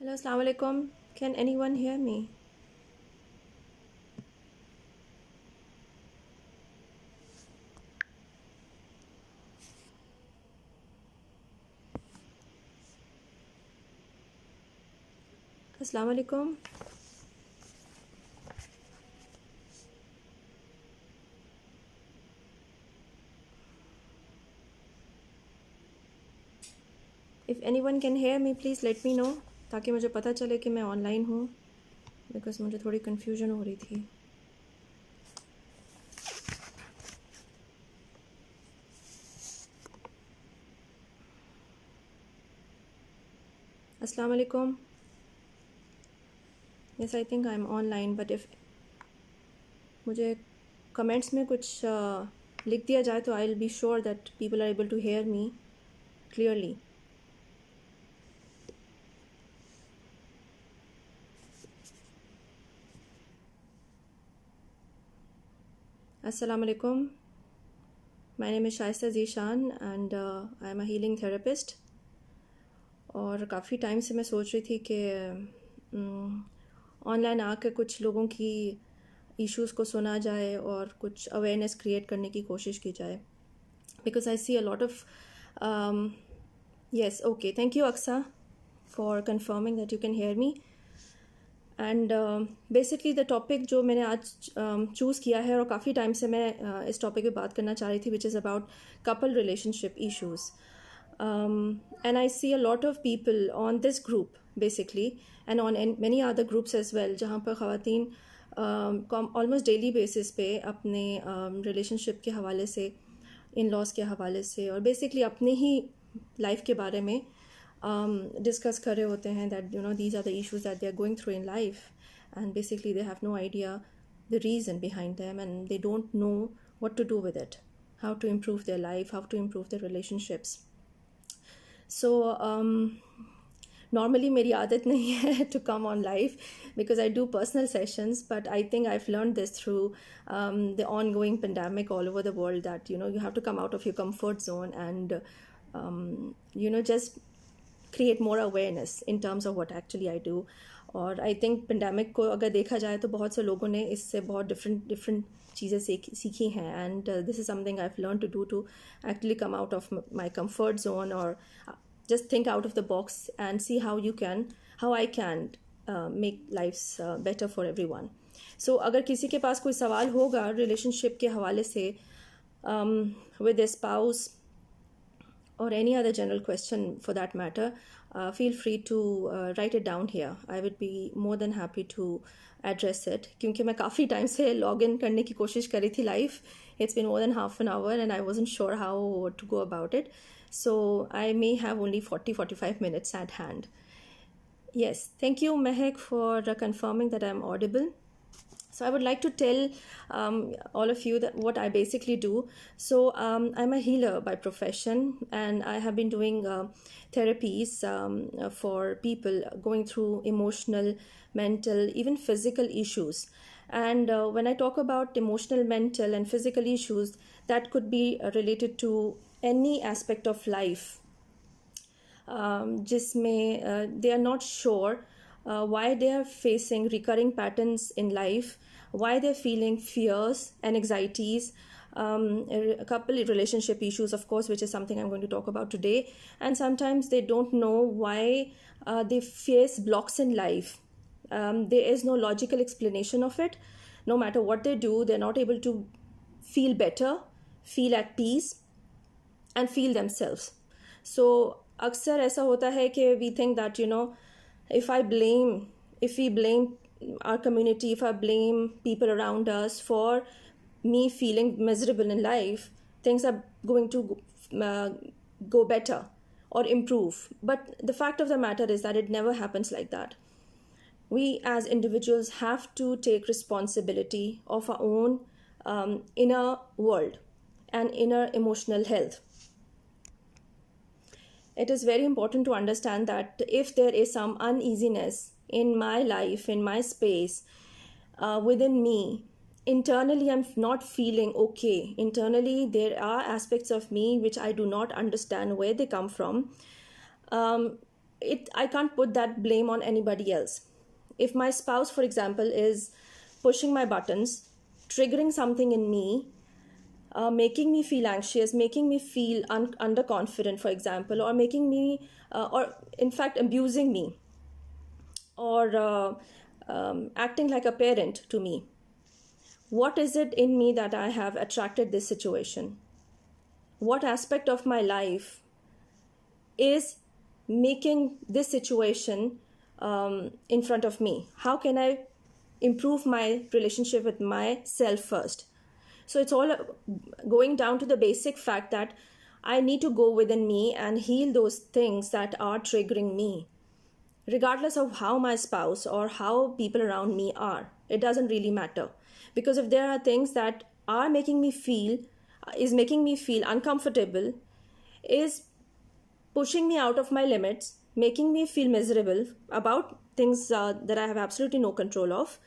Hello, Assalamu alaikum. Can anyone hear me? Assalamu alaikum. If anyone can hear me, please let me know ताकि मुझे पता चले कि मैं ऑनलाइन हूँ बिकॉज मुझे थोड़ी कन्फ्यूजन हो रही थी. Assalamu alaikum. Yes, I think I'm online, but if मुझे कमेंट्स में कुछ लिख दिया जाए तो I'll be sure that people are able to hear me clearly. Assalamu alaikum. My name is Shaista Zishan and I am a healing therapist. और काफ़ी time से मैं सोच रही थी कि ऑनलाइन आकर कुछ लोगों की इश्यूज़ को सुना जाए और कुछ अवेयरनेस क्रिएट करने की कोशिश की जाए because I see a lot of yes, okay, thank you Aksa for confirming that you can hear me. And basically the topic जो मैंने आज चूज़ किया है और काफ़ी टाइम से मैं इस टॉपिक पे बात करना चाह रही थी which is about couple relationship issues. And I see a lot of people on this group basically and on many other groups as well जहाँ पर ख़वातीन ऑलमोस्ट डेली बेसिस पे अपने रिलेशनशिप के हवाले से, इन लॉज के हवाले से और बेसिकली अपने ही लाइफ के बारे में डिस्कस कर रहे होते हैं that you know these are the issues that they are going through in life and basically they have no idea the reason behind them and they don't know what to do with it, how to improve their life, how to improve their relationships. So normally मेरी आदत नहीं है to come on live because I do personal sessions, but I think I've learned this through the ongoing pandemic all over the world that you know you have to come out of your comfort zone and you know just create more awareness in terms of what actually I do. और I think pandemic को अगर देखा जाए तो बहुत से लोगों ने इससे बहुत डिफरेंट चीज़ें सीखी हैं and this is something I have learn to do to actually come out of my comfort zone और just think out of the box and see how I can make lives better for everyone. So अगर किसी के पास कोई सवाल होगा relationship के हवाले से with a spouse or any other general question for that matter, feel free to write it down here. I would be more than happy to address it क्योंकि मैं काफ़ी टाइम से लॉग इन करने की कोशिश करी थी live. It's been more than half an hour and I wasn't sure how to go about it. So I may have only 40-45 minutes at hand. Yes, thank you Mehek for confirming that I'm audible. So I would like to tell all of you that what I basically do. So I'm a healer by profession and I have been doing therapies for people going through emotional, mental, even physical issues. And when I talk about emotional, mental and physical issues, that could be related to any aspect of life जिसमें they are not sure why they are facing recurring patterns in life, why they're feeling fears and anxieties, a couple relationship issues of course, which is something I'm going to talk about today, and sometimes they don't know why they face blocks in life. There is no logical explanation of it. No matter what they do, they're not able to feel better, feel at peace and feel themselves. So अक्सर ऐसा होता है कि we think that you know if we blame our community, if I blame people around us for me feeling miserable in life, things are going to go better or improve. But the fact of the matter is that it never happens like that. We as individuals have to take responsibility of our own inner world and inner emotional health. It is very important to understand that if there is some uneasiness in my life, in my space, within me, internally I'm not feeling okay. Internally there are aspects of me which I do not understand where they come from. I can't put that blame on anybody else. If my spouse, for example, is pushing my buttons, triggering something in me, making me feel anxious, making me feel underconfident, for example, or making me, or in fact, abusing me, or acting like a parent to me, what is it in me that I have attracted this situation? What aspect of my life is making this situation in front of me? How can I improve my relationship with myself first? So it's all going down to the basic fact that I need to go within me and heal those things that are triggering me, regardless of how my spouse or how people around me are. It doesn't really matter, because if there are things that are making me feel uncomfortable, is pushing me out of my limits, making me feel miserable about things that I have absolutely no control of,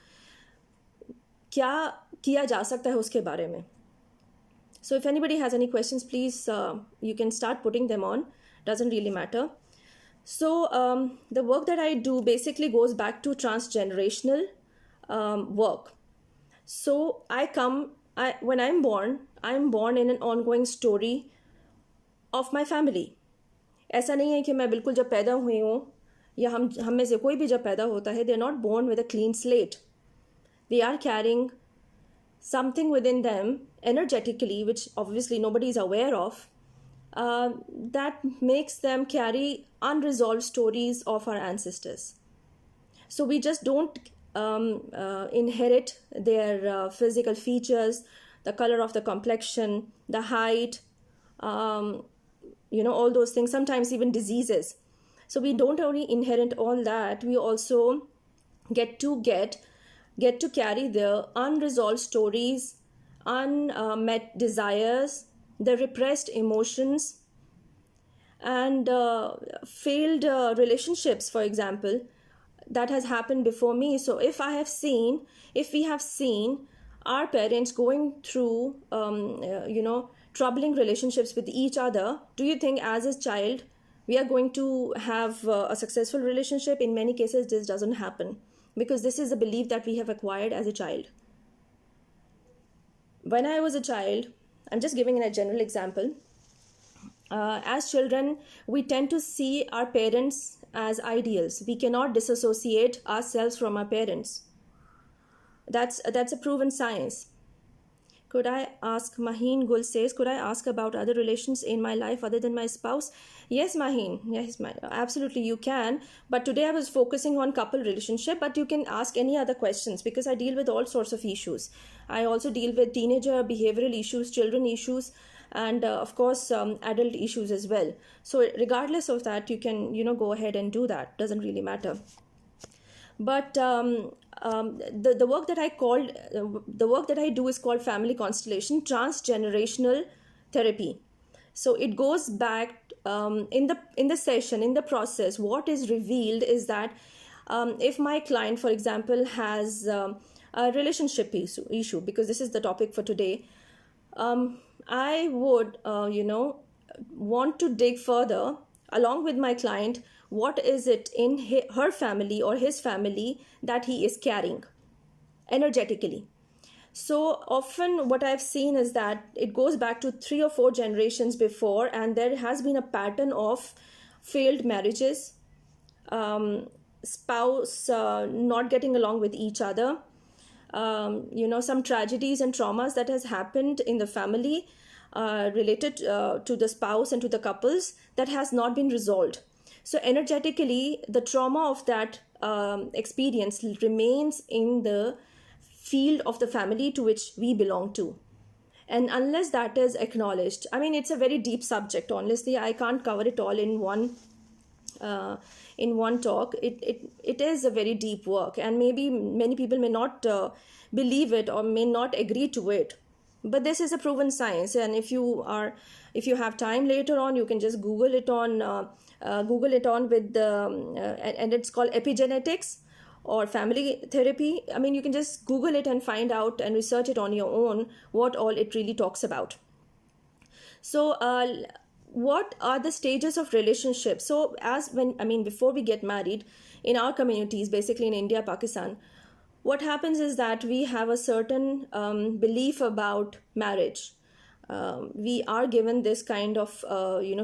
क्या किया जा सकता है उसके बारे में? So if anybody has any questions, please you can start putting them on. Doesn't really matter. So the work that I do basically goes back to transgenerational work. So when I'm born in an ongoing story of my family. ऐसा नहीं है कि मैं बिल्कुल जब पैदा हुई हूँ, या हम में से कोई भी जब पैदा होता है, they are not born with a clean slate. They are carrying something within them energetically, which obviously nobody is aware of, that makes them carry unresolved stories of our ancestors. So we just don't inherit their physical features, the color of the complexion, the height, all those things, sometimes even diseases. So we don't only inherit all that, we also get to carry the unresolved stories, unmet desires, the repressed emotions, and failed relationships, for example, that has happened before me. So if we have seen our parents going through troubling relationships with each other, do you think as a child we are going to have a successful relationship? In many cases this doesn't happen, because this is a belief that we have acquired as a child. When I was a child, I'm just giving a general example, as children we tend to see our parents as ideals. We cannot disassociate ourselves from our parents. That's a proven science. Could I ask, Maheen Gul says, could I ask about other relations in my life other than my spouse? Yes, Maheen. Yes, absolutely you can. But today I was focusing on couple relationship, but you can ask any other questions, because I deal with all sorts of issues. I also deal with teenager behavioral issues, children issues, and of course adult issues as well. So regardless of that, you can go ahead and do that. Doesn't really matter. But the work that I do is called family constellation transgenerational therapy. So it goes back in the session, in the process. What is revealed is that if my client, for example, has a relationship issue, because this is the topic for today, I would want to dig further along with my client. What is it in her family or his family that he is carrying energetically? So often what I've seen is that it goes back to 3 or 4 generations before, and there has been a pattern of failed marriages, spouse not getting along with each other, some tragedies and traumas that has happened in the family related to the spouse and to the couples that has not been resolved. So energetically, the trauma of that experience remains in the field of the family to which we belong to. And unless that is acknowledged, I mean, it's a very deep subject. Honestly, I can't cover it all in one talk. It is a very deep work, and maybe many people may not believe it or may not agree to it. But this is a proven science, and if you have time later on, you can just Google it on with and it's called epigenetics or family therapy. I mean, you can just Google it and find out and research it on your own what all it really talks about. So what are the stages of relationship? So before we get married, in our communities, basically in India, Pakistan, what happens is that we have a certain belief about marriage. We are given this kind of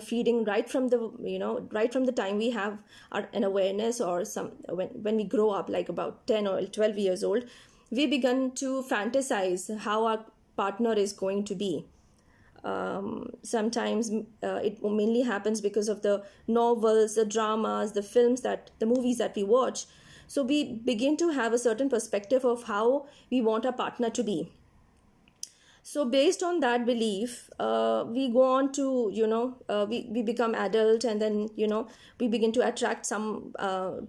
feeding right from the time we have an awareness, or when we grow up, like about 10 or 12 years old, we begin to fantasize how our partner is going to be. Sometimes it mainly happens because of the novels, the dramas, the movies that we watch. So we begin to have a certain perspective of how we want our partner to be. So based on that belief, we go on to, we become adult, and then, we begin to attract some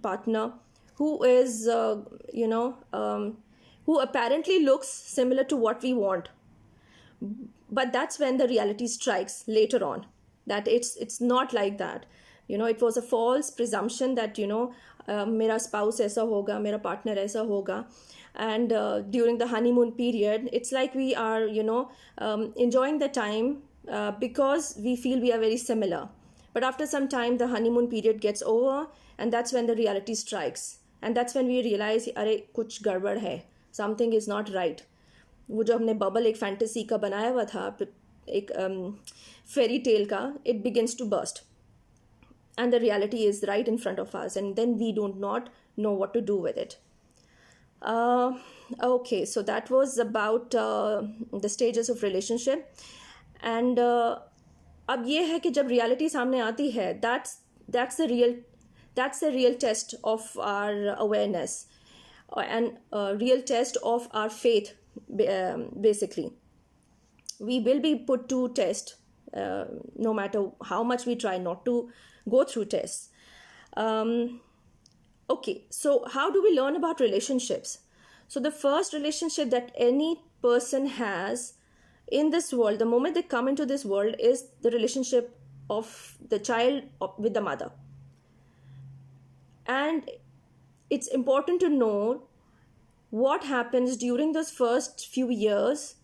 partner who is, who apparently looks similar to what we want. But that's when the reality strikes later on, that it's not like that. It was a false presumption that, mera spouse aisa hoga, mera partner aisa hoga. And during the honeymoon period, it's like we are, enjoying the time because we feel we are very similar. But after some time, the honeymoon period gets over, and that's when the reality strikes. And that's when we realize, अरे कुछ गड़बड़ है, something is not right. वो जो हमने bubble एक fantasy का बनाया हुआ था, एक फेरी टेल का, it begins to burst. And the reality is right in front of us, and then we do not know what to do with it. Okay, so that was about the stages of relationship. And अब ये है कि जब reality सामने आती है, that's the real test of our awareness, and real test of our faith. Basically, we will be put to test, no matter how much we try not to go through tests. Okay, so how do we learn about relationships? So the first relationship that any person has in this world, the moment they come into this world, is the relationship of the child with the mother. And it's important to know what happens during those first few years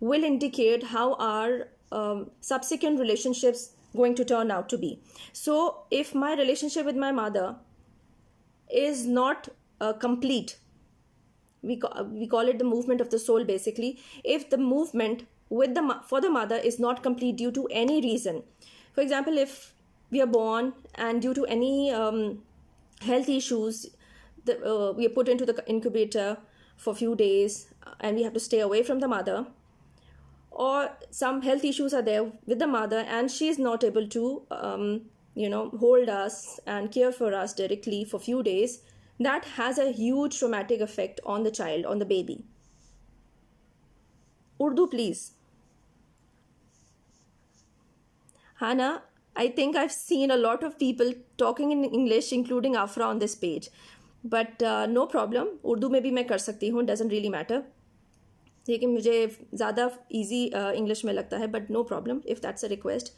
will indicate how our subsequent relationships going to turn out to be. So if my relationship with my mother is not complete, we call it the movement of the soul, basically. If the movement for the mother is not complete due to any reason, for example, if we are born and due to any health issues, we are put into the incubator for a few days and we have to stay away from the mother, or some health issues are there with the mother and she is not able to hold us and care for us directly for a few days, that has a huge traumatic effect on the child, on the baby. Urdu, please. Hannah, I think I've seen a lot of people talking in English, including Afra on this page. But no problem, Urdu में भी मैं कर सकती हूँ, doesn't really matter. लेकिन मुझे ज़्यादा easy English में लगता है, but no problem if that's a request.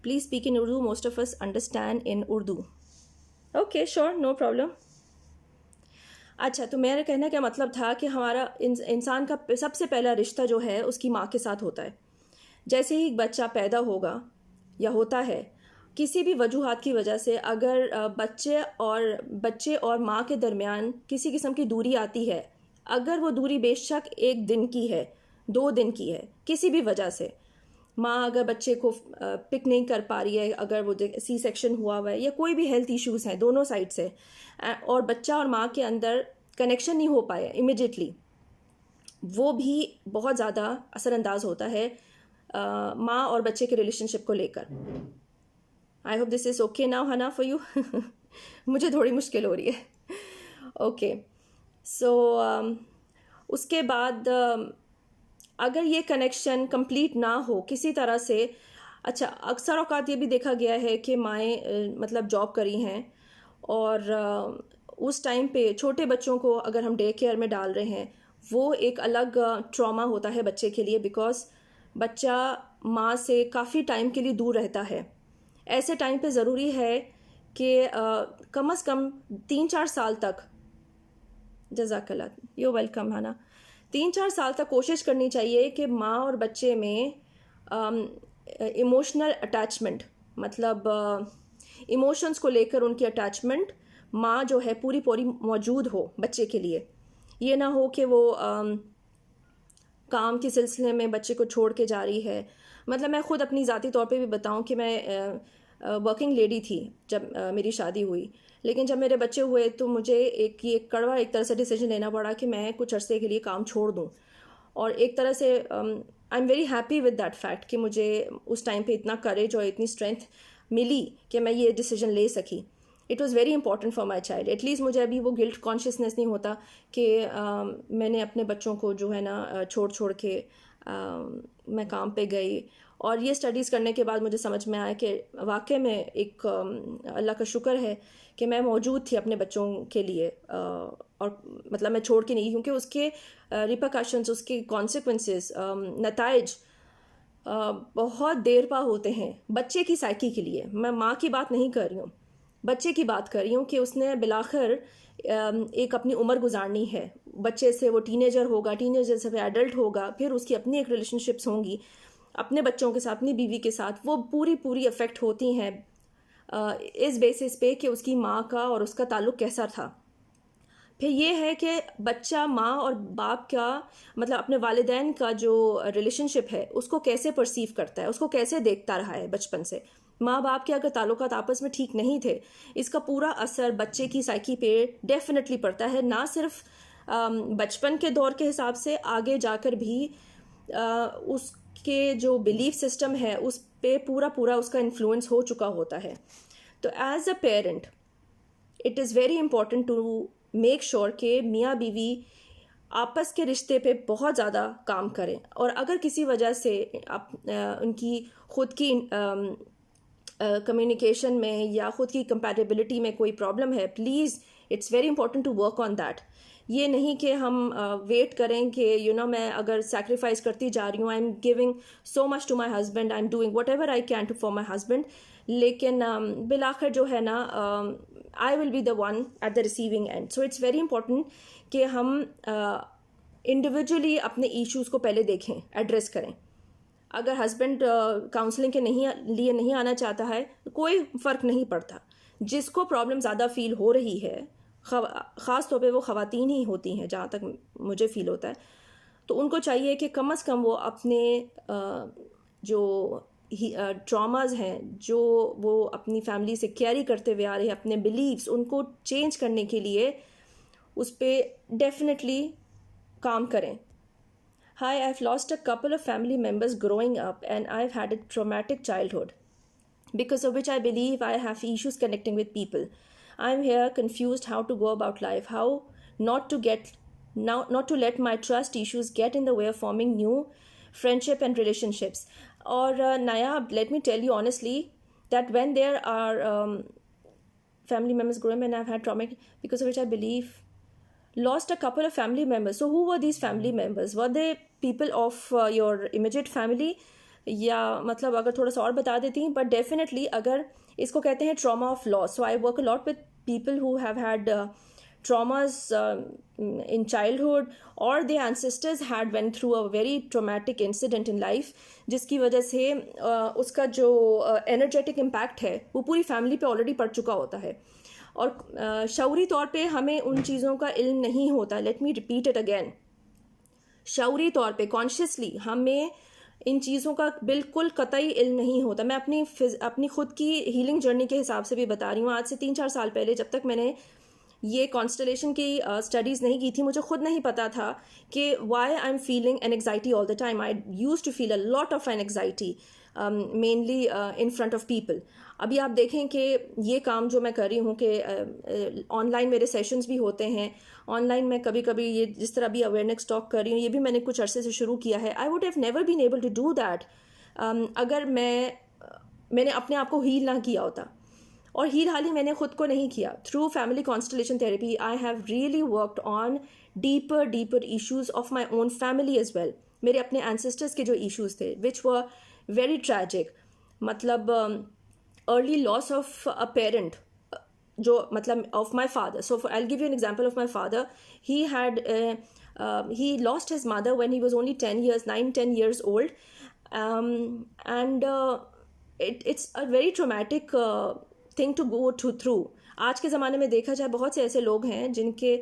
Please speak in Urdu, most of us understand in Urdu. Okay, sure, no problem. अच्छा, तो मेरा कहने का मतलब था कि हमारा इंसान का सबसे पहला रिश्ता जो है उसकी माँ के साथ होता है. जैसे ही बच्चा पैदा होगा या होता है, किसी भी वजूहात की वजह से अगर बच्चे और माँ के दरमियान किसी किस्म की दूरी आती है, अगर वो दूरी बेशक 1 दिन की है, 2 दिन की है, किसी भी वजह से माँ अगर बच्चे को पिक नहीं कर पा रही है, अगर वो सी सेक्शन हुआ है या कोई भी हेल्थ इश्यूज़ हैं दोनों साइड से, और बच्चा और माँ के अंदर कनेक्शन नहीं हो पाया इमिडिएटली, वो भी बहुत ज़्यादा असरअंदाज होता है माँ और बच्चे के रिलेशनशिप को लेकर. I hope this is okay now हना फॉर यू. मुझे थोड़ी मुश्किल हो रही है. ओके, सो उसके बाद अगर ये कनेक्शन कंप्लीट ना हो किसी तरह से, अच्छा अक्सर औकात ये भी देखा गया है कि माएँ मतलब जॉब करी हैं और उस टाइम पे छोटे बच्चों को अगर हम डे केयर में डाल रहे हैं, वो एक अलग ट्रॉमा होता है बच्चे के लिए, बिकॉज बच्चा माँ से काफ़ी टाइम के लिए दूर रहता है. ऐसे टाइम पे ज़रूरी है कि कम से कम 3-4 साल तक, जज़ाकल्लाह, यू वेलकम हाना, 3-4 साल तक कोशिश करनी चाहिए कि माँ और बच्चे में इमोशनल अटैचमेंट मतलब इमोशंस को लेकर उनकी अटैचमेंट माँ जो है पूरी पूरी मौजूद हो बच्चे के लिए। ये ना हो कि वो काम के सिलसिले में बच्चे को छोड़ के जा रही है। मतलब मैं खुद अपनी ज़ाती तौर पे भी बताऊं कि मैं वर्किंग लेडी थी जब मेरी शादी हुई, लेकिन जब मेरे बच्चे हुए तो मुझे ये कड़वा एक तरह से डिसीजन लेना पड़ा कि मैं कुछ अरसे के लिए काम छोड़ दूं। और एक तरह से I am very happy with that fact कि मुझे उस टाइम पे इतना करेज और इतनी स्ट्रेंथ मिली कि मैं ये डिसीजन ले सकी। It was very important for my child. At least मुझे अभी वो गिल्ट कॉन्शियसनेस नहीं होता कि मैंने अपने बच्चों को जो है ना छोड़ के मैं काम पे गई। और ये स्टडीज़ करने के बाद मुझे समझ में आया कि वाकई में एक अल्लाह का शुक्र है कि मैं मौजूद थी अपने बच्चों के लिए। और मतलब मैं छोड़ के नहीं, क्योंकि उसके रिपरकशंस, उसके कॉन्सिक्वेंसेस, नताइज बहुत देर पा होते हैं बच्चे की साइकी के लिए। मैं माँ की बात नहीं कर रही हूँ, बच्चे की बात कर रही हूँ कि उसने बिलाखिर एक अपनी उम्र गुजारनी है। बच्चे से वो टीनेजर होगा, टीनेजर से फिर एडल्ट होगा, फिर उसकी अपनी एक रिलेशनशिप्स होंगी अपने बच्चों के साथ, अपनी बीवी के साथ। वो पूरी अफेक्ट होती हैं इस बेसिस पे कि उसकी माँ का और उसका ताल्लुक़ कैसा था। फिर ये है कि बच्चा माँ और बाप का मतलब अपने वालिदैन का जो रिलेशनशिप है उसको कैसे परसीव करता है, उसको कैसे देखता रहा है बचपन से। माँ बाप के अगर ताल्लुकात आपस में ठीक नहीं थे, इसका पूरा असर बच्चे की साइकी पे डेफिनेटली पड़ता है। ना सिर्फ बचपन के दौर के हिसाब से, आगे जाकर भी उसके जो बिलीफ सिस्टम है उस पे पूरा उसका इन्फ्लुएंस हो चुका होता है। तो as a parent it is very important to make sure कि मियाँ बीवी आपस के रिश्ते पे बहुत ज़्यादा काम करें। और अगर किसी वजह से आप उनकी खुद की कम्युनिकेशन में या ख़ुद की कंपैटिबिलिटी में कोई प्रॉब्लम है, please it's very important to work on that. ये नहीं कि हम वेट करें कि मैं अगर सेक्रीफाइस करती जा रही हूँ, I am giving so much to my husband, I am doing whatever I can to for my husband, लेकिन बिलाखिर जो है ना I will be the one at the receiving end. So it's very important कि हम individually अपने issues को पहले देखें, एड्रेस करें। अगर हस्बैंड काउंसलिंग के लिए नहीं आना चाहता है, कोई फ़र्क नहीं पड़ता। जिसको प्रॉब्लम ज़्यादा फील हो रही है, ख़ास तौर पे वो ख़वातीन ही होती हैं जहाँ तक मुझे फ़ील होता है, तो उनको चाहिए कि कम से कम वो अपने जो ट्रॉमाज़ हैं जो वो अपनी फैमिली से कैरी करते हुए आ रहे हैं, अपने बिलीव्स, उनको चेंज करने के लिए उस पर डेफिनेटली काम करें। Hi, I've lost a couple of family members growing up and I've had a traumatic childhood, because of which I believe I have issues connecting with people. I'm here confused how to go about life, how not to let my trust issues get in the way of forming new friendship and relationships. Or Nayab, let me tell you honestly that when there are family members growing and I've had traumatic, because of which I believe lost a couple of family members. So who were these family members? Were they people of your immediate family? या मतलब अगर थोड़ा सा और बता देती हैं, but definitely अगर इसको कहते हैं trauma of loss. So I work a lot with people who have had traumas in childhood, or their ancestors had went through a very traumatic incident in life, जिसकी वजह से उसका जो energetic impact है वो पूरी family पे already पड़ चुका होता है। और शऊरी तौर पे हमें उन चीज़ों का इल्म नहीं होता। Let me repeat it again, शऊरी तौर पे कॉन्शियसली हमें इन चीज़ों का बिल्कुल कतई इल्म नहीं होता। मैं अपनी खुद की हीलिंग जर्नी के हिसाब से भी बता रही हूँ। आज से 3-4 साल पहले जब तक मैंने ये कॉन्स्टलेशन की स्टडीज़ नहीं की थी, मुझे खुद नहीं पता था कि why I am feeling an anxiety all the time. I use to feel a lot of an anxiety mainly in front of people. अभी आप देखें कि ये काम जो मैं कर रही हूँ कि ऑनलाइन मेरे सेशंस भी होते हैं, ऑनलाइन मैं कभी कभी ये जिस तरह भी अवेयरनेस टॉक कर रही हूँ, ये भी मैंने कुछ अरसे से शुरू किया है। I would have never been able to do that अगर मैंने अपने आप को हील ना किया होता। और हील हाल ही मैंने खुद को नहीं किया। Through family constellation therapy I have really worked on deeper issues of my own family as well. मेरे अपने एंसेस्टर्स के जो इश्यूज थे विच वर वेरी ट्रैजिक, मतलब early loss of a parent, जो मतलब of my father. So I give you an example of my father. he lost his mother when he was only 9-10 years old, and it's a very traumatic thing to go through. आज के ज़माने में देखा जाए बहुत से ऐसे लोग हैं जिनके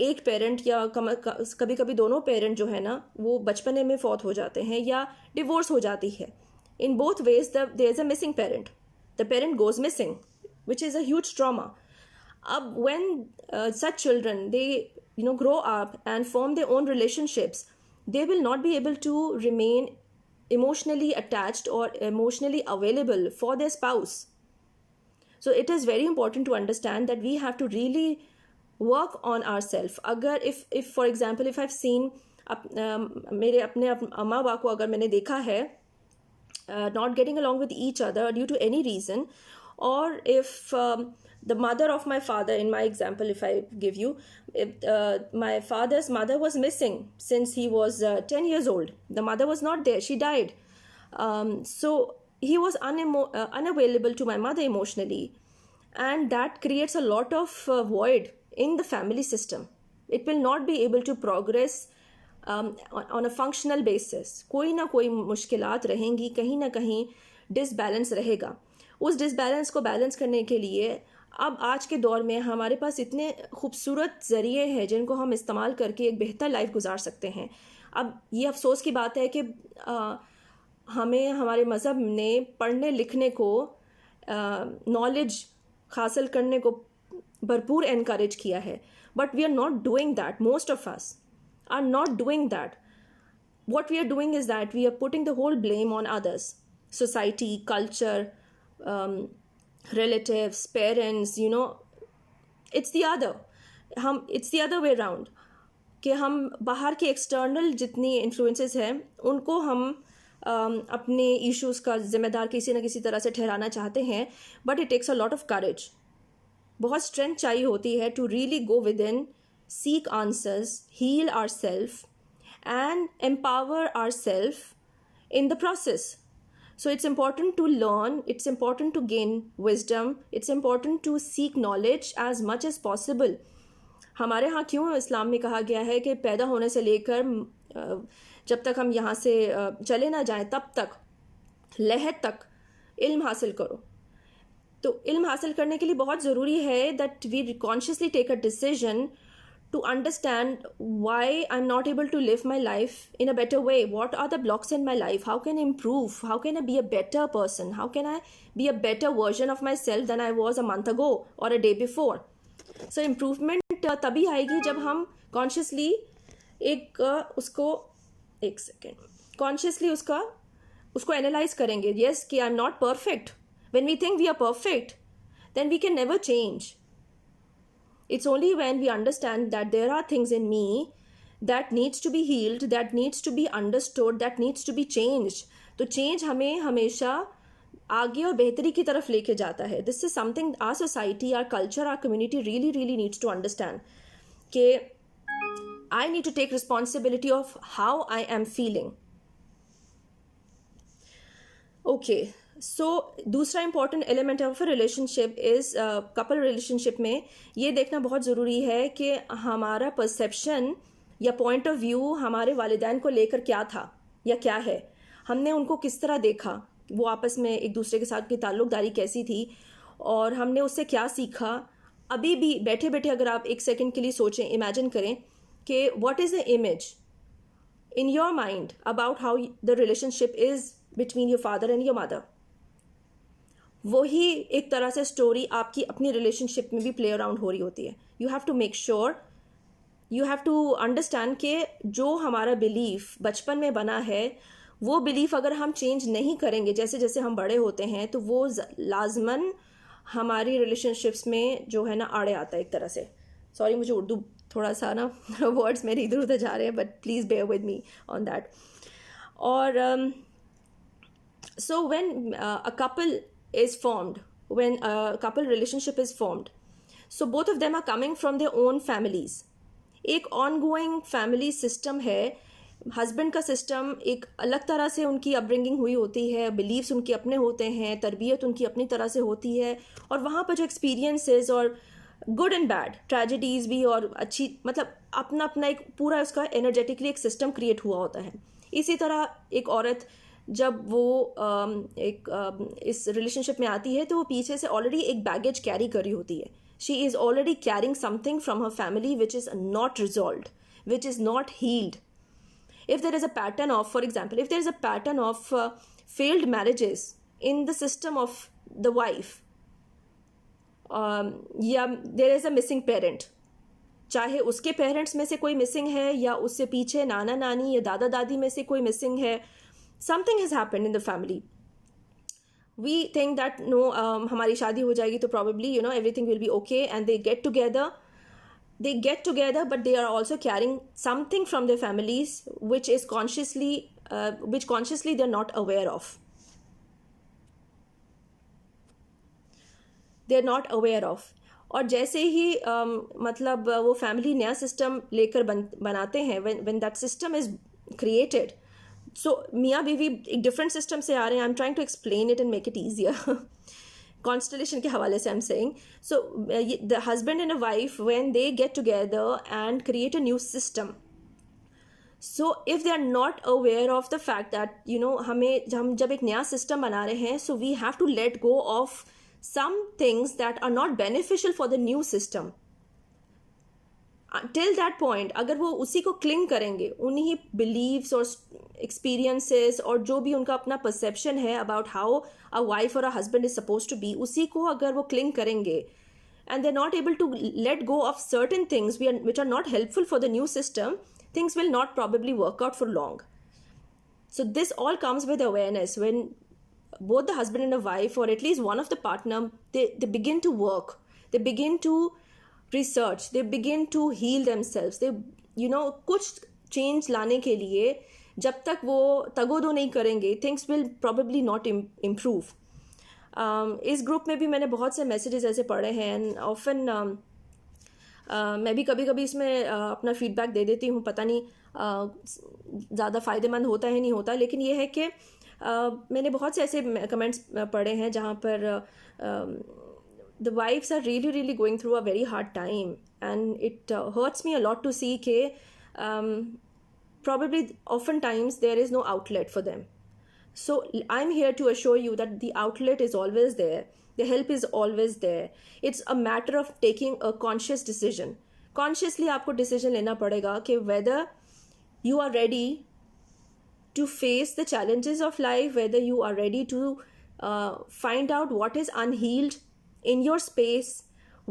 एक पेरेंट या कभी कभी दोनों पेरेंट जो है ना वो बचपने में फौत हो जाते हैं या डिवोर्स हो जाती है. In both ways there is a missing parent. The parent goes missing which is a huge trauma. When such children, they grow up and form their own relationships, they will not be able to remain emotionally attached or emotionally available for their spouse. So it is very important to understand that we have to really work on ourselves. अगर if for example if I've seen मेरे अपने अम्मा बाप को अगर मैंने देखा है not getting along with each other due to any reason, or if the mother of my father, in my example if I give you, my father's mother was missing since he was 10 years old. The mother was not there, she died. So he was unavailable to my mother emotionally, and that creates a lot of void in the family system. It will not be able to progress on a functional basis. कोई ना कोई मुश्किलात रहेंगी, कहीं ना कहीं disbalance रहेगा. उस डिसबैलेंस को बैलेंस करने के लिए अब आज के दौर में हमारे पास इतने खूबसूरत ज़रिए हैं जिनको हम इस्तेमाल करके एक बेहतर लाइफ गुजार सकते हैं. अब ये अफसोस की बात है कि हमें हमारे मज़हब ने पढ़ने लिखने को, नॉलेज हासिल करने को भरपूर एनकरेज किया है, but we are not doing that. Most of us are not doing that. what we are doing is that we are putting the whole blame on others, society, culture, relatives, parents, it's the other way around. कि हम बाहर के external जितनी influences हैं उनको हम अपने issues का जिम्मेदार किसी न किसी तरह से ठहराना चाहते हैं, but it takes a lot of courage. बहुत स्ट्रेंथ चाहिए होती है to really go within, seek answers, heal our self and empower ourselves in the process. So it's important to learn, it's important to gain wisdom, it's important to seek knowledge as much as possible. हमारे यहाँ क्यों इस्लाम में कहा गया है कि पैदा होने से लेकर जब तक हम यहाँ से चले ना जाएं तब तक, लहद तक इल्म हासिल करो. तो इल्म हासिल करने के लिए बहुत ज़रूरी है that we consciously take a decision to understand why I'm not able to live my life in a better way. What are the blocks in my life? How can I improve? How can I be a better person? How can I be a better version of myself than I was a month ago or a day before? So improvement तभी आएगी जब हम consciously consciously उसको analyze करेंगे. Yes, कि I'm not perfect. When we think we are perfect, then we can never change. It's only when we understand that there are things in me that needs to be healed, that needs to be understood, that needs to be changed. तो change हमें हमेशा आगे और बेहतरी की तरफ लेके जाता है. This is something our society, our culture, our community really needs to understand. कि I need to take responsibility of how I am feeling. Okay. सो दूसरा important element of a relationship is couple relationship में ये देखना बहुत ज़रूरी है कि हमारा परसेप्शन या पॉइंट ऑफ व्यू हमारे वालिदैन को लेकर क्या था या क्या है. हमने उनको किस तरह देखा, वो आपस में एक दूसरे के साथ की ताल्लुक़दारी कैसी थी और हमने उससे क्या सीखा. अभी भी बैठे बैठे अगर आप एक सेकंड के लिए सोचें, इमेजिन करें कि what is the image in your mind about how the relationship is between your father and your mother. वही एक तरह से स्टोरी आपकी अपनी रिलेशनशिप में भी प्ले अराउंड हो रही होती है. You have to make sure, you have to understand कि जो हमारा बिलीफ बचपन में बना है वो बिलीफ अगर हम चेंज नहीं करेंगे जैसे जैसे हम बड़े होते हैं तो वो लाजमन हमारी रिलेशनशिप्स में जो है ना आड़े आता है एक तरह से. सॉरी, मुझे उर्दू थोड़ा सा ना वर्ड्स मेरे इधर उधर जा रहे हैं, but please bear with me on that. और so when a couple is formed, when a couple relationship is formed, so both of them are coming from their own families. एक ongoing family system है. Husband का system एक अलग तरह से उनकी upbringing हुई होती है, बिलीव्स उनके अपने होते हैं, तरबियत उनकी अपनी तरह से होती है, और वहाँ पर जो एक्सपीरियंसेस और गुड एंड बैड ट्रेजेडीज़ भी और अच्छी, मतलब अपना अपना एक पूरा उसका एनर्जेटिकली एक सिस्टम क्रिएट हुआ होता है. इसी तरह एक औरत जब वो इस रिलेशनशिप में आती है तो वो पीछे से ऑलरेडी एक बैगेज कैरी कर रही होती है. She is already carrying something from her family which is not resolved, which is not healed. If there is a pattern of, for example, if there is a pattern of failed marriages in the system of the wife, या there is a missing parent, चाहे उसके parents में से कोई missing है या उससे पीछे नाना नानी या दादा दादी में से कोई मिसिंग है, something has happened in the family. We think that no, हमारी शादी हो जाएगी तो probably everything will be okay, and they get together, but they are also carrying something from their families which is consciously they're not aware of. और जैसे ही मतलब वो family नया सिस्टम लेकर बनाते हैं, when that system is created, so मियाँ बीवी एक डिफरेंट सिस्टम से आ रहे हैं. I am trying to explain it and make it easier. Constellation के हवाले से I'm saying. So the husband and a wife, when they get together and create a new system, so if they are not aware of the fact that हम जब एक नया system बना रहे हैं, so we have to let go of some things that are not beneficial for the new system. Till that point, अगर वो उसी को क्लिंग करेंगे, उन्हीं बिलीव्स और एक्सपीरियंसेस और जो भी उनका अपना परसेप्शन है अबाउट हाउ अ वाइफ और a husband is suppose to be, उसी को अगर वो क्लिंग करेंगे and they're not able to let go of certain things which are not helpful for the new system, things will not probably work out for long. So this all comes with awareness. When both the husband and the wife, or at least one of the partner, they begin to work, they begin to research, they begin to heal themselves, they कुछ change लाने के लिए जब तक वो तगोदो नहीं करेंगे, things will probably not improve. इस ग्रुप में भी मैंने बहुत से मैसेजेस ऐसे पढ़े हैं, एंड ऑफन मैं भी कभी कभी इसमें अपना फीडबैक दे देती हूँ. पता नहीं ज़्यादा फ़ायदेमंद होता है नहीं होता, लेकिन ये है कि मैंने बहुत से ऐसे कमेंट्स पढ़े हैं जहाँ पर the wives are really going through a very hard time, and it hurts me a lot to see ke probably oftentimes there is no outlet for them. So I'm here to assure you that the outlet is always there, the help is always there. It's a matter of taking a conscious decision. Consciously आपको decision लेना पड़ेगा कि whether you are ready to face the challenges of life, whether you are ready to find out what is unhealed in your space,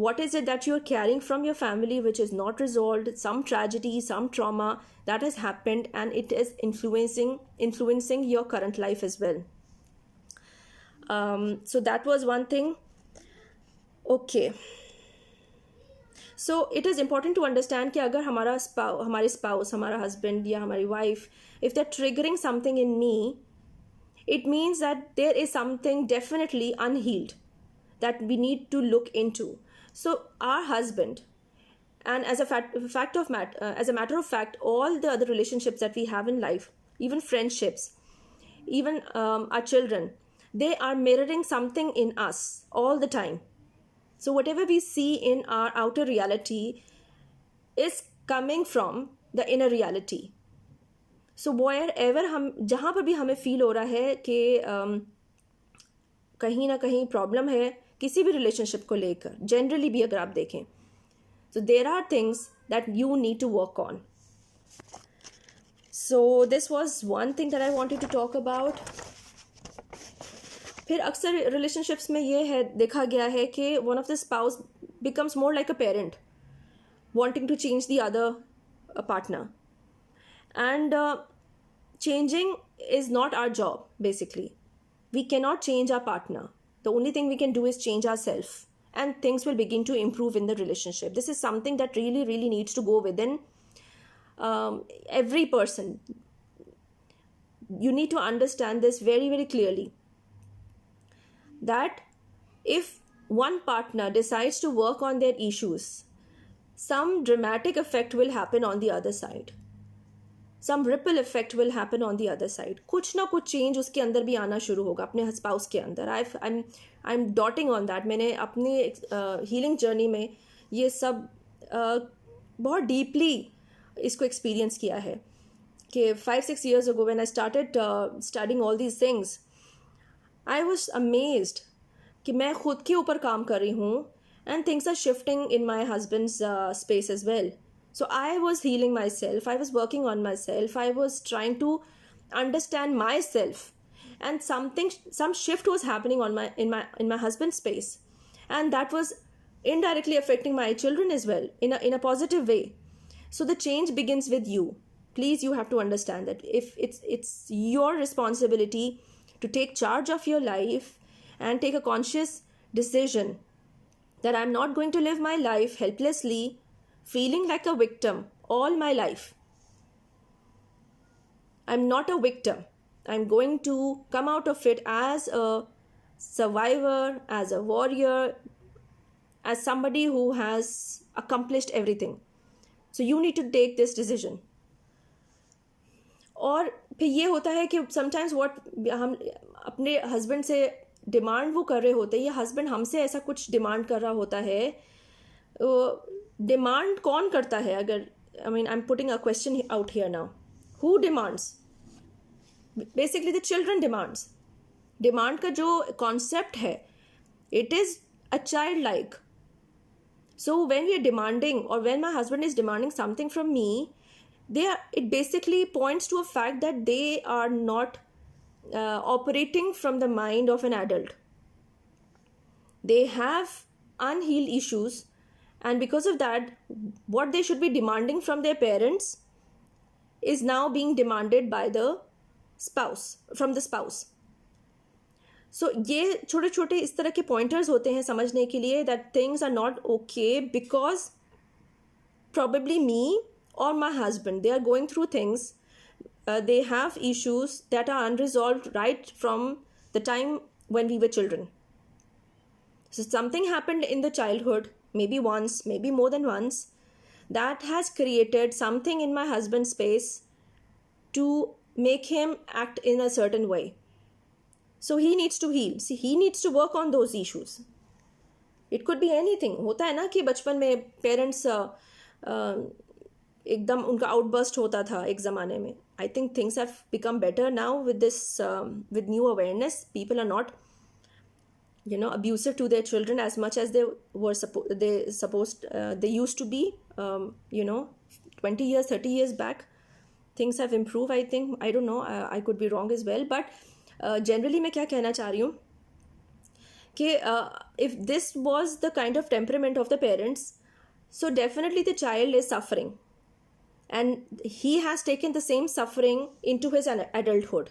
what is it that you're carrying from your family which is not resolved, some tragedy, some trauma that has happened, and it is influencing your current life as well. So that was one thing. Okay, so it is important to understand कि अगर हमारे spouse, हमारा husband या हमारी wife, if they're triggering something in me, it means that there is something definitely unhealed that we need to look into. So our husband, and as a matter of fact, all the other relationships that we have in life, even friendships, even our children, they are mirroring something in us all the time. So whatever we see in our outer reality is coming from the inner reality. So wherever जहाँ पर भी हमें feel हो रहा है कि कहीं ना कहीं प्रॉब्लम है किसी भी रिलेशनशिप को लेकर, जनरली भी अगर आप देखें, so there are things that you need to work on. So this was one thing that I wanted to talk about. फिर अक्सर रिलेशनशिप्स में ये है देखा गया है कि one of the spouse becomes more like a parent, wanting to change the other partner, and changing is not our job. Basically, we cannot change our partner. The only thing we can do is change ourselves, and things will begin to improve in the relationship. This is something that really needs to go within every person. You need to understand this very clearly, that if one partner decides to work on their issues, some dramatic effect will happen on the other side. Some ripple effect will happen on the other side. कुछ ना कुछ change उसके अंदर भी आना शुरू होगा, अपने स्पाउस के अंदर. I'm dotting on that. मैंने अपनी हीलिंग जर्नी में ये सब बहुत डीपली इसको एक्सपीरियंस किया है कि 5-6 years ago when I started studying all these things, I was amazed कि मैं खुद के ऊपर काम कर रही हूँ and things are shifting in my husband's space as well. So I was healing myself, I was working on myself, I was trying to understand myself, and some shift was happening on my husband's space, and that was indirectly affecting my children as well in a positive way. So the change begins with you. Please, you have to understand that if it's your responsibility to take charge of your life and take a conscious decision that I'm not going to live my life helplessly, feeling like a victim all my life. I'm not a victim. I'm going to come out of it as a survivor, as a warrior, as somebody who has accomplished everything. So you need to take this decision. और फिर ये होता है कि sometimes हम अपने husband से demand वो कर रहे होते हैं, या हस्बैंड हमसे ऐसा कुछ डिमांड कर रहा होता है. डिमांड कौन करता है? अगर I am putting a question out here now, who demands? Basically the children demands. Demand का जो कॉन्सेप्ट है, it is a child like. So when we are demanding, और when my husband is demanding something from me, it basically points to a fact that they are not operating from the mind of an adult. They have unhealed issues, and because of that, what they should be demanding from their parents is now being demanded by the spouse. So ये छोटे छोटे इस तरह के pointers होते हैं समझने के लिए that things are not okay because probably me or my husband, they are going through things, they have issues that are unresolved right from the time when we were children. So something happened in the childhood, maybe once, maybe more than once, that has created something in my husband's space to make him act in a certain way. So he needs to heal. See, he needs to work on those issues. It could be anything. होता है ना कि बचपन में parents एकदम उनका outburst होता था एक ज़माने में. I think things have become better now with this, with new awareness. People are not abusive to their children as much as they used to be 20 years, 30 years back. Things have improved, I think. I don't know, I could be wrong as well, but generally मैं क्या कहना चाह रही हूँ कि if this was the kind of temperament of the parents, so definitely the child is suffering, and he has taken the same suffering into his adulthood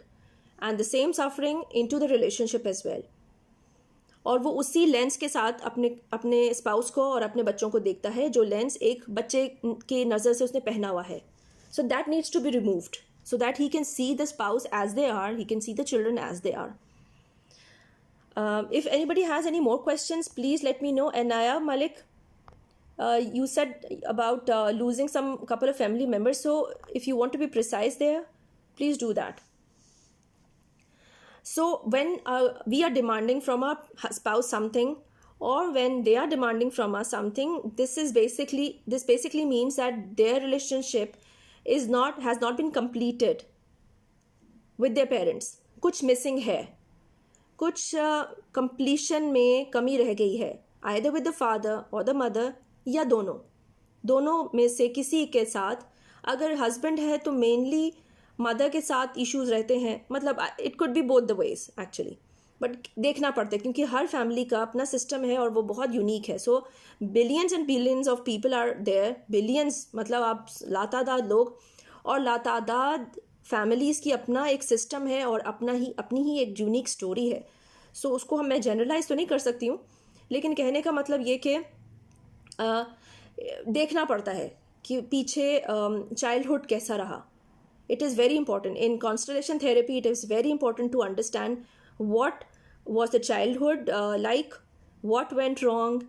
and the same suffering into the relationship as well. और वो उसी lens के साथ अपने spouse को और अपने बच्चों को देखता है, जो लेंस एक बच्चे की नज़र से उसने पहना हुआ है. So that needs to be removed so that he can see the spouse as they are, he can see the children as they are. If anybody has any more questions, please let me know. And Naya Malik, you said about losing some couple of family members, so if you want to be precise there, please do that. So when we are demanding from our spouse something, or when they are demanding from us something, this basically means that their relationship has not been completed with their parents. कुछ missing है, कुछ completion में कमी रह गई है, either with the father or the mother, या दोनों में से किसी के साथ. अगर husband है तो mainly मदर के साथ इश्यूज़ रहते हैं. मतलब it could be both the ways actually, but देखना पड़ता है क्योंकि हर फैमिली का अपना सिस्टम है और वो बहुत यूनिक है. So billions and billions of people are there. Billions मतलब आप लातादाद लोग, और लातादाद फैमिलीज़ की अपना एक सिस्टम है और अपनी ही एक यूनिक स्टोरी है. सो उसको मैं जनरलाइज तो नहीं कर सकती हूँ, लेकिन कहने का मतलब ये कि देखना पड़ता है कि पीछे चाइल्डहुड कैसा रहा. It is very important. In constellation therapy, it is very important to understand what was the childhood like, what went wrong,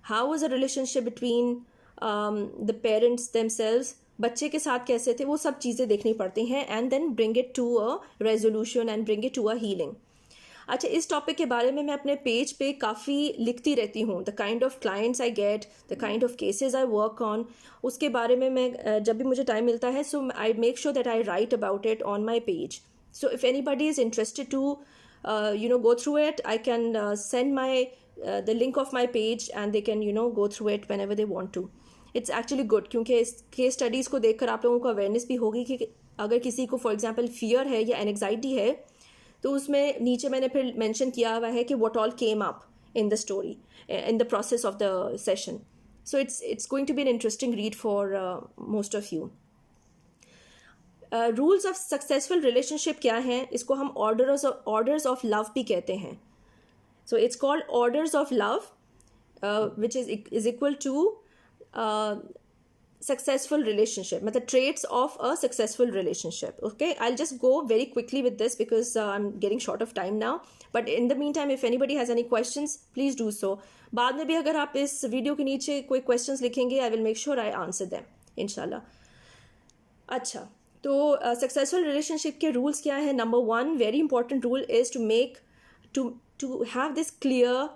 how was the relationship between the parents themselves, बच्चे के साथ कैसे थे, वो सब चीज़ें देखनी पड़ती हैं, and then bring it to a resolution and bring it to a healing. अच्छा, इस टॉपिक के बारे में मैं अपने पेज पे काफ़ी लिखती रहती हूँ, the kind of clients I get, the kind of cases I work on, उसके बारे में मैं जब भी मुझे टाइम मिलता है, so I make sure that I write about it on my page. So if anybody is interested to go through it, I can send my the link of my page and they can go through it whenever they want to. It's actually good, क्योंकि इस case studies को देखकर आप लोगों को awareness भी होगी कि अगर किसी को फॉर एग्जांपल फियर है या एनग्जाइटी है, तो उसमें नीचे मैंने फिर मेंशन किया हुआ है कि what all came up in the story in the process of the session. So it's going to be an interesting read for most of you. Rules of successful relationship क्या हैं? इसको हम ऑर्डर्स ऑफ लव भी कहते हैं. So it's called orders of love which is equal to successful relationship, मतलब traits of a successful relationship. Okay, I'll just go very quickly with this because I'm getting short of time now, but in the meantime if anybody has any questions please do so. बाद में भी अगर आप इस video के नीचे कोई questions लिखेंगे I will make sure I answer them इंशाल्लाह. अच्छा, तो सक्सेसफुल रिलेशनशिप के रूल्स क्या है? Number 1 very important rule is to have this clear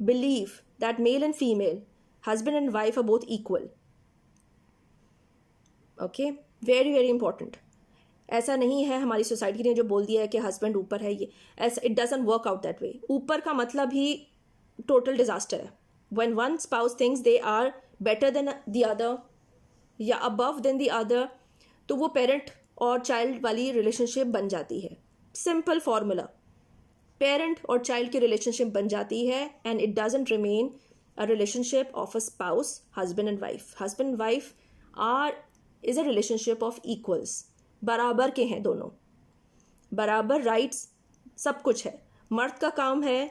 belief that male and female, husband and wife are both equal. Okay, very very important. ऐसा नहीं है हमारी सोसाइटी ने जो बोल दिया है कि हस्बैंड ऊपर है, ये ऐसा it doesn't work out that way. ऊपर का मतलब ही टोटल डिजास्टर है. When one spouse thinks they are better than the other या अबव देन द अदर, तो वो पेरेंट और चाइल्ड वाली रिलेशनशिप बन जाती है. सिंपल फॉर्मूला, पेरेंट और चाइल्ड की रिलेशनशिप बन जाती है and it doesn't remain a relationship of a spouse husband and wife. Husband and wife is a relationship of equals. बराबर के हैं दोनों, बराबर राइट्स, सब कुछ है. मर्द का काम है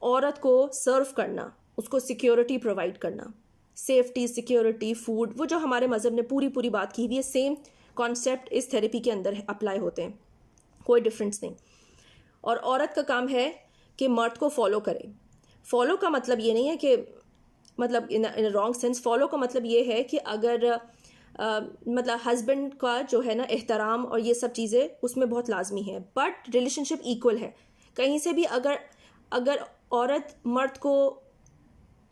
औरत को सर्व करना, उसको सिक्योरिटी प्रोवाइड करना, सेफ्टी, सिक्योरिटी, फूड, वो जो हमारे मज़हब ने पूरी बात की हुई है, सेम कॉन्सेप्ट इस थेरेपी के अंदर अप्लाई होते हैं, कोई डिफरेंस नहीं. और औरत का काम है कि मर्द को फॉलो करे. फॉलो का मतलब ये नहीं है कि मतलब इन रॉन्ग सेंस. फॉलो का मतलब ये है कि अगर मतलब हस्बैंड का जो है ना एहतराम और ये सब चीज़ें उसमें बहुत लाजमी है, बट रिलेशनशिप इक्वल है. कहीं से भी अगर औरत मर्द को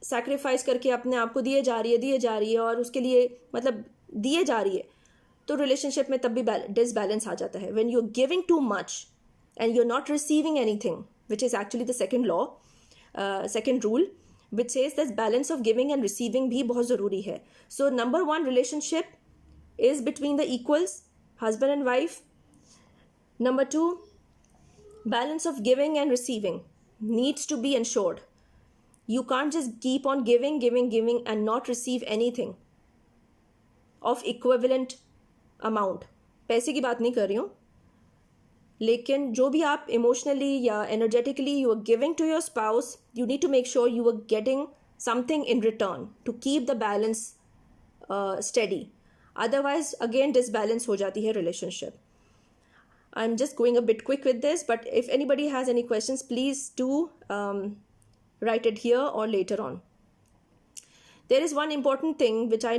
सैक्रिफाइस करके अपने आप को दिए जा रही है और उसके लिए मतलब दिए जा रही है, तो रिलेशनशिप में तब भी डिसबैलेंस आ जाता है. When you are giving too much and you are not receiving anything, which is actually the second law, second rule, which says that balance of giving and receiving भी बहुत ज़रूरी है. So number 1 relationship is between the equals, husband and wife. Number 2, balance of giving and receiving needs to be ensured. You can't just keep on giving and not receive anything of equivalent amount. पैसे की बात नहीं कर रही हूँ, लेकिन जो भी आप इमोशनली या energetically you are giving to your spouse, you need to make sure you are getting something in return to keep the balance steady. Otherwise again disbalance हो जाती है relationship. I'm just going a bit quick with this, but if anybody has any questions please do write it here or later on. There is one important thing which I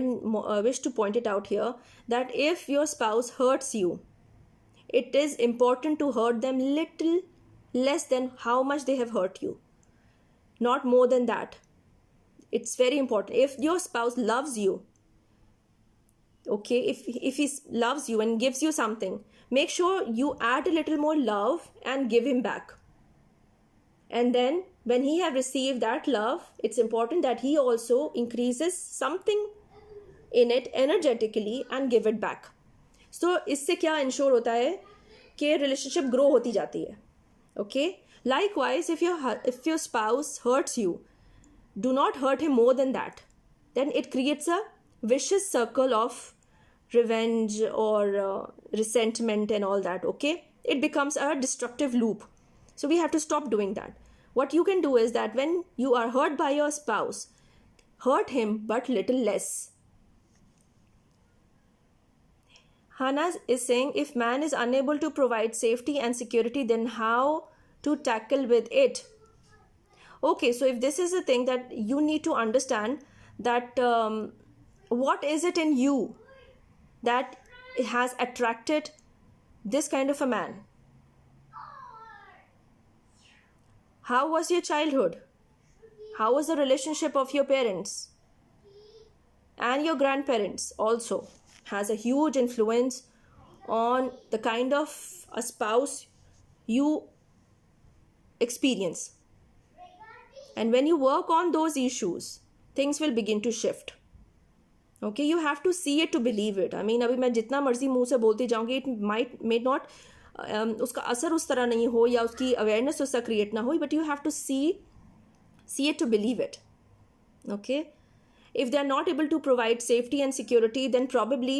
wish to point it out here, that if your spouse hurts you, it is important to hurt them little less than how much they have hurt you, not more than that. It's very important. If your spouse loves you, okay, if he loves you and gives you something, make sure you add a little more love and give him back. And then when he have received that love, it's important that he also increases something in it energetically and give it back. So इससे क्या ensure होता है कि relationship grow होती जाती है. Okay, likewise if your spouse hurts you, do not hurt him more than that. Then it creates a vicious circle of revenge or resentment and all that. Okay, it becomes a destructive loop. So we have to stop doing that. What you can do is that when you are hurt by your spouse, hurt him but little less. Hannah is saying, if man is unable to provide safety and security, then how to tackle with it? Okay, so if this is the thing that you need to understand, that what is it in you that has attracted this kind of a man? How was your childhood? How was the relationship of your parents? And your grandparents also has a huge influence on the kind of a spouse you experience. And when you work on those issues, things will begin to shift. Okay, you have to see it to believe it. I mean, अभी मैं जितना मर्जी मुंह से बोलती जाऊंगी, it may not उसका असर उस तरह नहीं हो या उसकी अवेयरनेस उसका क्रिएट ना हो, but you have to see it to believe it. Okay, if they are not able to provide safety and security, then probably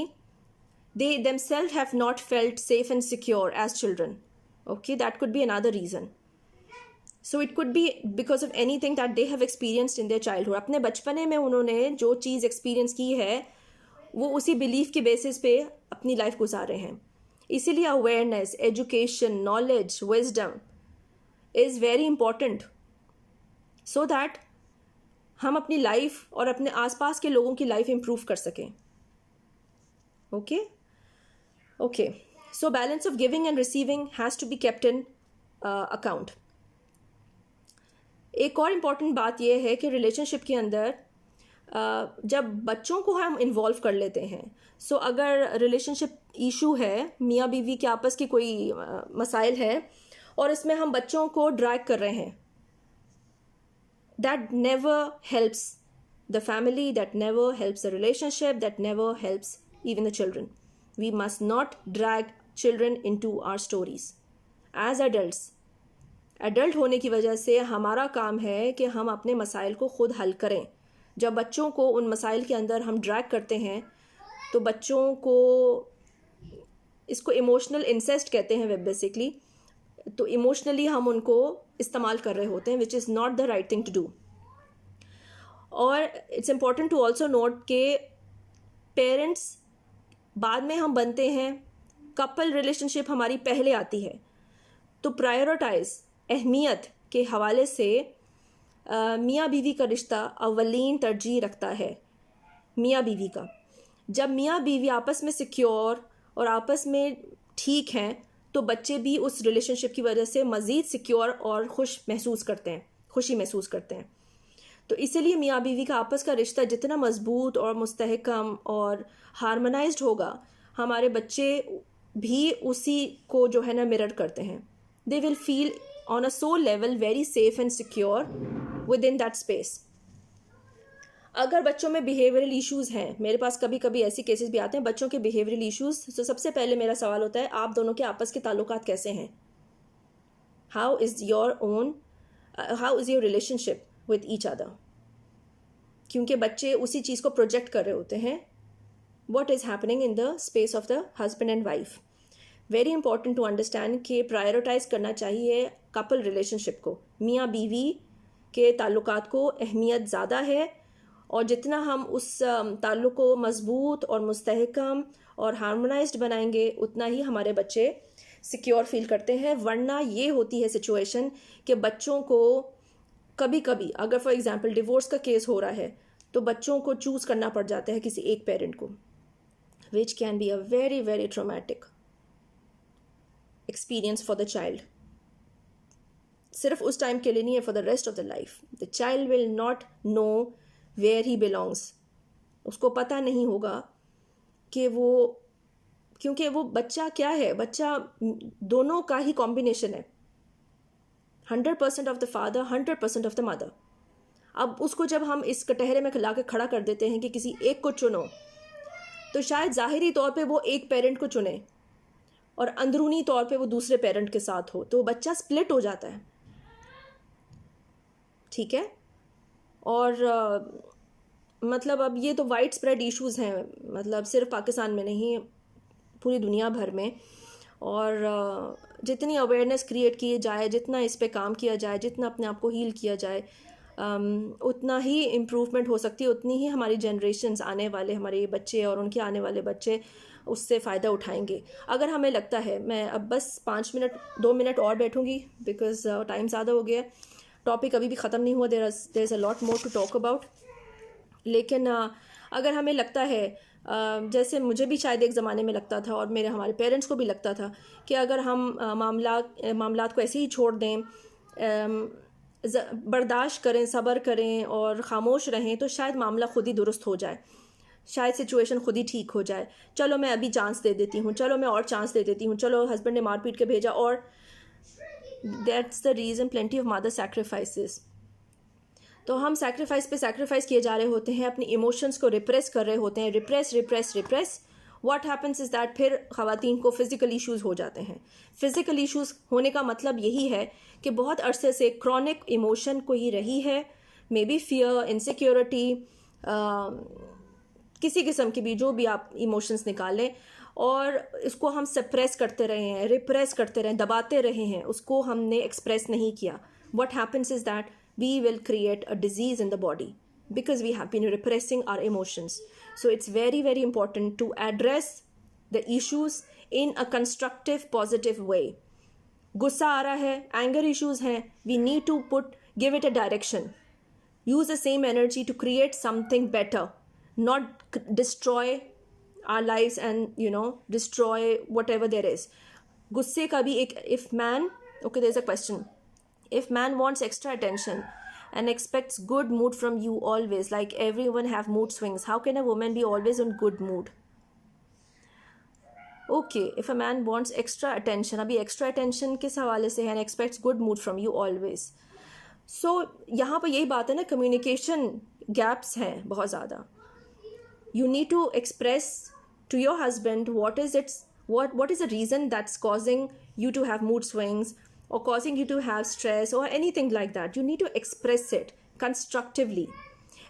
they themselves have not felt safe and secure as children. Okay, that could be another reason. So it could be because of anything that they have experienced in their childhood. अपने बचपने में उन्होंने जो चीज़ experience की है वो उसी belief के बेसिस पे अपनी लाइफ गुजार रहे हैं. इसीलिए awareness, education, knowledge, wisdom is very important so that हम अपनी लाइफ और अपने आसपास के लोगों की लाइफ इम्प्रूव कर सकें. Okay, so balance of giving and receiving has to be kept in account. एक और इम्पॉर्टेंट बात यह है कि रिलेशनशिप के अंदर जब बच्चों को हम इन्वॉल्व कर लेते हैं, सो अगर रिलेशनशिप इशू है, मियाँ बीवी के आपस की कोई मसाइल है और इसमें हम बच्चों को ड्रैग कर रहे हैं, that never helps the family, that never helps the relationship, that never helps even the children. We must not drag children into our stories. As adult होने की वजह से हमारा काम है कि हम अपने मसाइल को खुद हल करें. जब बच्चों को उन मसाइल के अंदर हम ड्रैग करते हैं तो बच्चों को, इसको इमोशनल इंसेस्ट कहते हैं बेसिकली, तो इमोशनली हम उनको इस्तेमाल कर रहे होते हैं, which is not the right thing to do. और it's important to also note के पेरेंट्स बाद में हम बनते हैं, कपल रिलेशनशिप हमारी पहले आती है. तो प्रायोरिटाइज, अहमियत के हवाले से मियाँ बीवी का रिश्ता अव्वलीन तरजीह रखता है. मियाँ बीवी का, जब मियाँ बीवी आपस में सिक्योर और आपस में ठीक हैं तो बच्चे भी उस रिलेशनशिप की वजह से मज़ीद सिक्योर और खुशी महसूस करते हैं. तो इसीलिए मियाँ बीवी का आपस का रिश्ता जितना मजबूत और मुस्तहकम और हार्मोनाइज्ड होगा, हमारे बच्चे भी उसी को जो है ना मिरर करते हैं. They will feel on a soul level very safe and secure within that space. अगर बच्चों में बिहेवियरल इश्यूज़ हैं, मेरे पास कभी कभी ऐसे केसेस भी आते हैं बच्चों के बिहेवियरल इश्यूज़, तो सबसे पहले मेरा सवाल होता है आप दोनों के आपस के ताल्लुकात कैसे हैं. How is your relationship with each other. क्योंकि बच्चे उसी चीज़ को प्रोजेक्ट कर रहे होते हैं, what is happening in the space of the husband and wife. Very important to understand कि प्रायोरिटाइज करना चाहिए कपल रिलेशनशिप को. मियाँ बीवी के ताल्लुकात को अहमियत ज़्यादा है और जितना हम उस ताल्लुक को मज़बूत और मुस्तहकम और हार्मोनाइज्ड बनाएंगे उतना ही हमारे बच्चे सिक्योर फील करते हैं. वरना ये होती है सिचुएशन कि बच्चों को कभी कभी, अगर फॉर एग्जांपल डिवोर्स का केस हो रहा है, तो बच्चों को चूज़ करना पड़ जाता है किसी एक पेरेंट को, which can be a very very traumatic experience for the child. सिर्फ उस टाइम के लिए नहीं है, for the rest of the life. The child will not know where he belongs. उसको पता नहीं होगा कि वो, क्योंकि वो बच्चा क्या है, बच्चा दोनों का ही कॉम्बिनेशन है, 100% of the father, 100% of the mother. अब उसको जब हम इस कटहरे में ला के खड़ा कर देते हैं कि किसी एक को चुनो, तो शायद ज़ाहिरी तौर पे वो एक पेरेंट को चुने और अंदरूनी तौर पे वो दूसरे पेरेंट के साथ हो, तो बच्चा स्प्लिट हो जाता है. ठीक है. और मतलब अब ये तो वाइड स्प्रेड इश्यूज़ हैं, मतलब सिर्फ पाकिस्तान में नहीं, पूरी दुनिया भर में. और जितनी अवेयरनेस क्रिएट की जाए, जितना इस पे काम किया जाए, जितना अपने आप को हील किया जाए, उतना ही इम्प्रूवमेंट हो सकती है, उतनी ही हमारी जनरेशन्स आने वाले, हमारे बच्चे और उनके आने वाले बच्चे उससे फ़ायदा उठाएंगे. अगर हमें लगता है, मैं अब बस 2 मिनट और बैठूंगी बिकॉज टाइम ज़्यादा हो गया, टॉपिक अभी भी ख़त्म नहीं हुआ, there is a lot more to talk about. लेकिन अगर हमें लगता है, जैसे मुझे भी शायद एक ज़माने में लगता था और हमारे पेरेंट्स को भी लगता था कि अगर हम मामलात को ऐसे ही छोड़ दें, बर्दाश्त करें, सब्र करें और ख़ामोश रहें तो शायद मामला खुद ही दुरुस्त हो जाए, शायद सिचुएशन खुद ही ठीक हो जाए. चलो मैं अभी चांस दे देती हूँ, चलो मैं और चांस दे देती हूँ, चलो हस्बैंड ने मार पीट के भेजा. और that's the reason plenty of mother sacrifices. तो हम सैक्रिफाइस पे सैक्रिफाइस किए जा रहे होते हैं, अपनी इमोशंस को रिप्रेस कर रहे होते हैं, repress. What happens is that फिर ख़वातीन को फिज़िकल इश्यूज़ हो जाते हैं. फिज़िकल इश्यूज़ होने का मतलब यही है कि बहुत अरसे से क्रॉनिक इमोशन कोई रही है, मे बी फियर, इनसिक्योरिटी, किसी किस्म की भी, जो भी आप इमोशंस निकालें, और इसको हम सप्रेस करते रहे हैं, रिप्रेस करते रहे, दबाते रहे हैं, उसको हमने एक्सप्रेस नहीं किया. What happens is that we will create a disease in the body because we have been repressing our emotions. So it's very, very important to address the issues in a constructive, positive way. गुस्सा आ रहा है, anger issues हैं, we need to give it a direction. Use the same energy to create something better, not destroy our lives and destroy whatever there is. गुस्से का भी एक, there's a question. If man wants extra attention and expects good mood from you always, like everyone have mood swings, how can a woman be always in good mood? Okay, if a man wants extra attention, अभी extra attention किस हवाले से है, and expects good mood from you always. So यहाँ पर यही बात है ना, communication gaps हैं बहुत ज़्यादा. You need to express to your husband what is the reason that's causing you to have mood swings, or causing you to have stress, or anything like that. You need to express it constructively.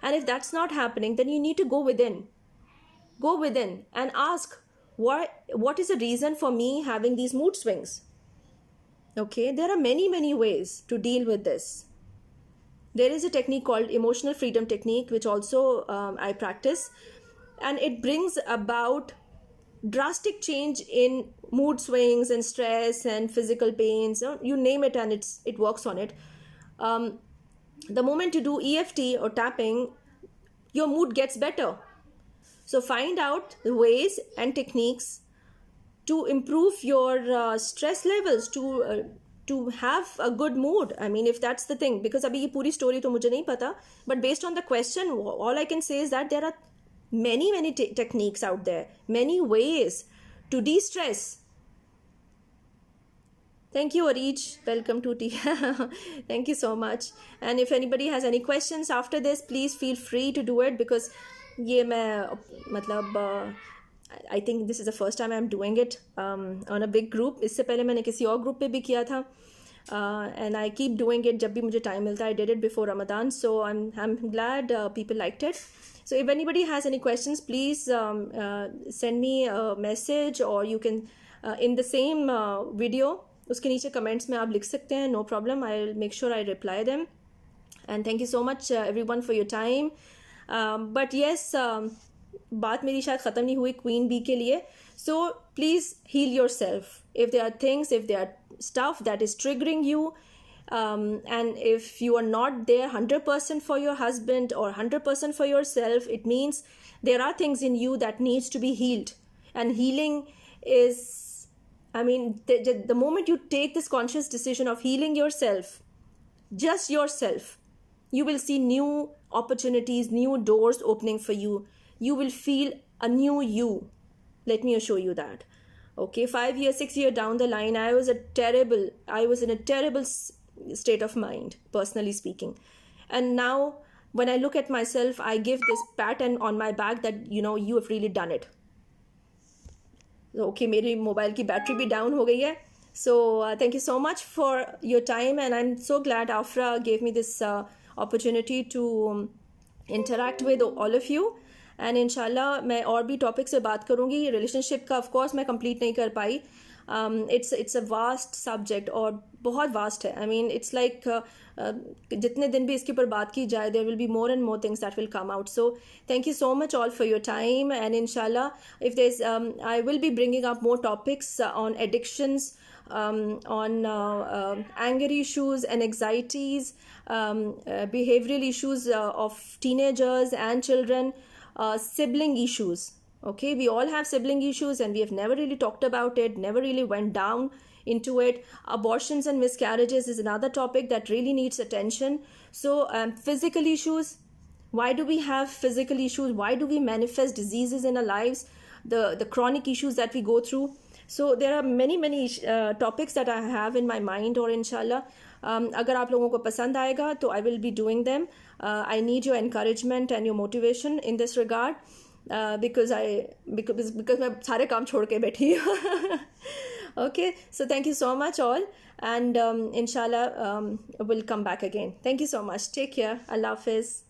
And if that's not happening, then you need to go within and ask, what is the reason for me having these mood swings? Okay, there are many ways to deal with this. There is a technique called emotional freedom technique, which also I practice, and it brings about drastic change in mood swings and stress and physical pains, you name it, and it works on it. The moment you do EFT or tapping, your mood gets better. So find out the ways and techniques to improve your stress levels, to have a good mood. I mean, if that's the thing, because abhi ye puri story to mujhe nahi pata, but based on the question, all I can say is that there are many techniques out there, many ways to de-stress. Thank you, Arij. Welcome to tea. Thank you so much. And if anybody has any questions after this, please feel free to do it, because ये मैं I think this is the first time I'm doing it on a big group. इससे पहले मैंने किसी और group पे भी किया था, and I keep doing it जब भी मुझे time मिलता है. I did it before Ramadan, so I'm glad people liked it. So if anybody has any questions, please send me a message, or you can in the same video, उसके नीचे comments में आप लिख सकते हैं, no problem. I'll make sure I reply them. And thank you so much everyone for your time. But yes, बात मेरी शायद ख़त्म नहीं हुई Queen Bee के लिए. So please heal yourself. If there are things, if there are stuff that is triggering you, and if you are not there 100% for your husband or 100% for yourself, it means there are things in you that needs to be healed. And healing is, I mean, the moment you take this conscious decision of healing yourself, just yourself, you will see new opportunities, new doors opening for you. You will feel a new you. Let me assure you that. Okay, 5 years, 6 years down the line, I was in a terrible state of mind, personally speaking. And now when I look at myself, I give this pat on my back that, you have really done it. Okay, मेरी mobile की battery भी down हो गई है. So thank you so much for your time, and I'm so glad Afra gave me this opportunity to interact with all of you. And inshallah मैं और भी topic से बात करूँगी. रिलेशनशिप का ऑफ कोर्स मैं कंप्लीट नहीं कर पाई. It's a vast subject, और बहुत vast है. I mean, it's like जितने दिन भी इसके ऊपर बात की जाए, there will be more and more things that will come out. So thank you so much all for your time, and inshallah, if there's I will be bringing up more topics on addictions, on anger issues and anxieties, behavioral issues of teenagers and children, sibling issues. Okay, we all have sibling issues, and we have never really talked about it, never really went down into it. Abortions and miscarriages is another topic that really needs attention. So physical issues, why do we have physical issues? Why do we manifest diseases in our lives? The chronic issues that we go through. So there are many topics that I have in my mind, और इंशाल्लाह अगर आप लोगों को पसंद आएगा तो I will be doing them. I need your encouragement and your motivation in this regard, because मैं सारे काम छोड़ के बैठी हूँ. Okay, so thank you so much all, and inshallah we'll come back again. Thank you so much. Take care. Allah Hafiz.